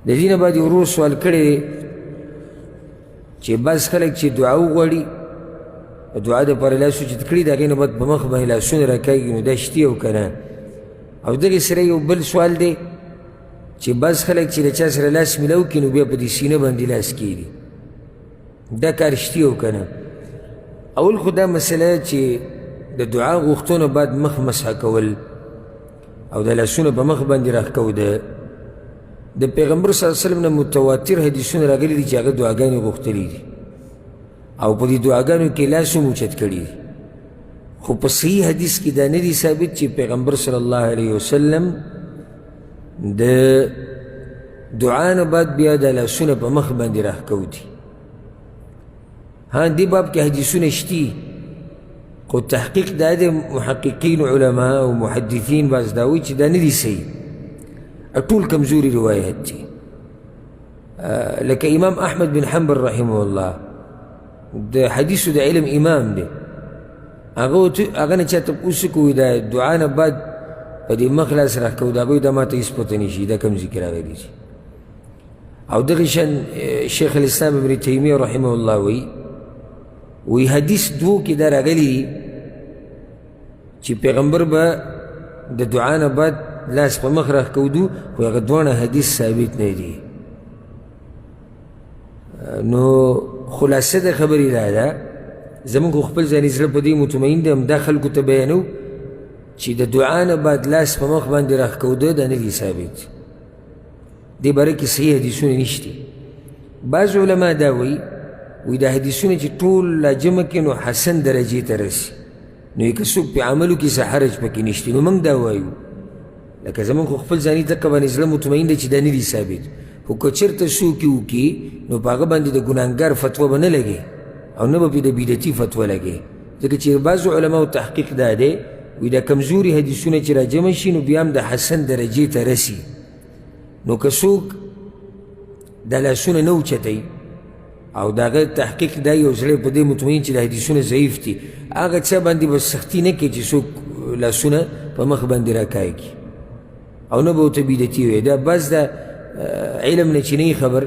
د دې نه بعد یې ورور سوال کړی دی چې بعض خلک چې دعا وغواړي دعا دپاره لاس اوچت کړي د هغې نه بعد په مخ باندې لاسونه راکاږي نو دا شتي او که نه او دغې سره یو بل سوال دی چې بعض خلک چې د چا سره لاس میلاو کړي نو بیا په دې سینه باندې لاس کېږي دا کار شتي او که نه اول خو دا مسله چې د دعا غوښتو بعد مخ مسح کول او د لاسونه په مخ باندې راښکو د پیغمبر صلی الله علیه وسلم نه متواتر حدیثونه راغلي دي چې هغه دعاګانې غوښتلي دي او په دې دعاګانو کې لاس هم اوچت کړي دي خو په صحیح حدیث کې دا نه دي ثابت چې پیغمبر صلی الله علیه وسلم د دعا نه بعد بیا د لاسونه په مخ باندې راښکو دي ها دې باب کې حدیثونه شتي خو تحقیق دا د محققین علما او محدثین بعض دا وایي چې دا نه دي صحیح ټول کمزوري روایت دي لکه امام احمد بن حنبل رحمه الله د حدیثو د علم امام دی هغه نه چا تپوس وکړو د دعا نه بعد په دې مخ لاس راښکو د هغوی دا ماته هېڅ پته نه شي دا کوم ذکر راغلی دي او دغې شان شیخ الاسلام ابن تیمیه رحمه الله وی حدیث دوو کې دا راغلی دي چې پیغمبر به د دعا نه بعد لاس په مخ راښکودو خو هغه دواړه حدیث ثابت نه دي نو خلاصه د خبرې دا ده زموږ خو خپل ځاني زړه په دې مطمئن دی همدا خلکو ته بیانو چې د دعا نه بعد لاس په مخ باندې راښکوده دا نه دي ثابت دې باره کې صحیح حدیثونه نشته بعض علما دا وایي دا حدیثونه چې ټول لا جمع کړي نو حسن درجې ته رسي نو که څوک په عملو کې څه حرج پکې نشته نو موږ دا وایو لکه زموږ خو خپل ځاني ځکه باندې زړه مطمئن دی چې دا نه دي ثابت خو که چېرته څوک یې وکړي نو په هغه باندې د ګناهګار فتوه به نه لګي او نه به پرې د بدعتي فتوه لګي ځکه چې بعضو علماو تحقیق دا دی وایي دا کمزوري حدیثونه چې راجمع شي نو بیا هم د حسن درجې ته رسي نو که څوک دا لاسونه نه اوچتوي او د هغه تحقیق دا یو زړی په دې مطمئن چې د حدیثونه ضعیف دي هغه چا باندې به سختي نه کوي چې څوک لاسونه په مخ باندې راکاږي او نه به ورته بدعتي وي دا بس د علم نه چې نه خبر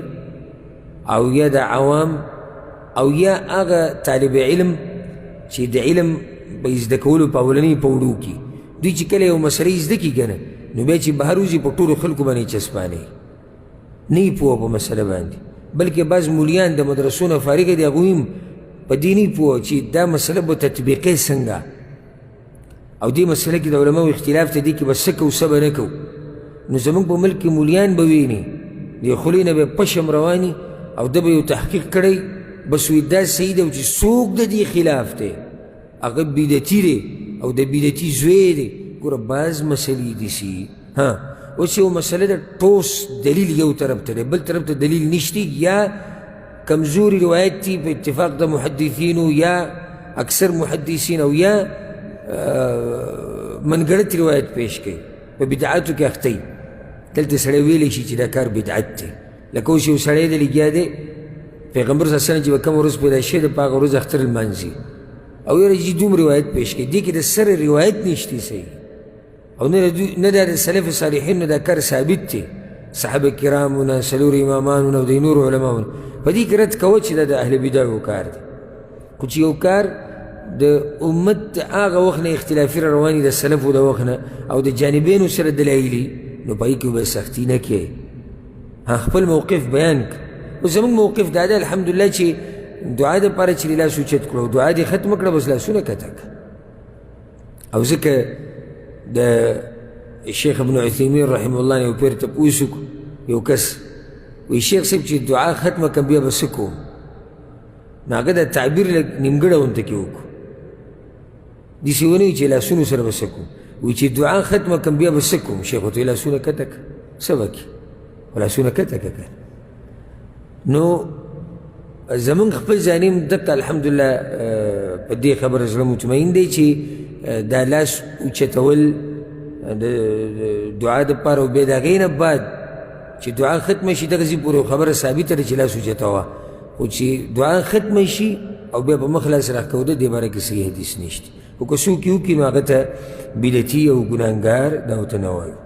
او یا د عوام او یا هغه طالب علم چې د علم په زده کولو په اولني پوړو کې دوی چې کله یو مسله زده کړي که نه نو بیا چې بهر وځي په ټولو خلکو باندې چسپانوي نه یې پوه په مسله باندې بلکې بعض مولیان د مدرسو نه فارغه دي هغوی هم په دې نه پوه چې دا مسله به تطبیقی څنګه او دې مسله کې د علماو اختلاف ته دي کې به څه کوو څه به نه کوو نو زموږ په ملک کې مولیان به ویني د خولې نه به پشم رواني او ده به یو تحقیق کړی بس وایي دا صحیح ده چې څوک د دې خلاف دی هغه بدعتي دی او د بدعتي زوی دی ګوره بعض مسلې داسې ها اوس یو مسله ده ټوس دلیل یو طرف ته دی بل طرف ته دلیل نشتی یا کمزوري روایت دي په اتفاق د محدثینو یا اکثر محدثین او یا منګړت روایت پیش کوي په بدعاتو کې اخته وي دلته سړی ویلی شي چې دا کار بدعت دی لکه اوس یو سړی دی لګیا دی پیغمبر صلی الله علیه وسلم چې به کومه ورځ پیدا شوی دی په هغه ورځ اختر لمانځي او یاره چې دوم روایت پیش کوي دې کې د سره روایت نشتی صحیح او نه دا د سلف صالحینو دا کار ثابت دی صحابه کرامو نه څلور امامانو نه او د نورو علماو نه په دې کې رد کوه چې دا د اهل بدعو کار دی خو چې یو کار د امت هغه وخت نه اختلافي را رواني د سلفو د وخت نه او د جانبینو سره دلایلي نو په هغې کې به سختي نه کوې خپل موقف بیان کړه اوس زموږ موقف دا دی الحمدلله چې دعا دپاره چې لاس اوچت کړو دعا دې ختمه کړه بس لاسونه کته کړه او ځکه د شیخ ابن عثیمین رحمه الله نه یو پیر تپوس وکړو یو کس وایي شیخ صاحب چې دعا ختمه کړم بیا به څه کوم نو هغه د تعبیر لږ نیمګړه غونته کې وکړو داسې ونه وي چې لاسونو سره به څه کوم وایي چې دعا ختمه کړم بیا به څه کوم شیخ ورته وایي لاسونه کته کړه څه به کړي خو لاسونه کته کړه نو زمونږ خپل ځاني هم دقه الحمدلله په دې خبره زړه مطمئن دی چې دا لاس اوچتول د دعا دپاره او بیا د هغې نه بعد چې دعا ختمه شي دغسې پورې خبره ثابته ده چې لاس اوچتوه خو چې دعا ختمه شي او بیا په مخ لاس راښکوده دې باره کې صحیح حدیث نشته خو که څوک یې وکړي نو هغه ته بدعتي او ګناهګار دا ورته نه وایو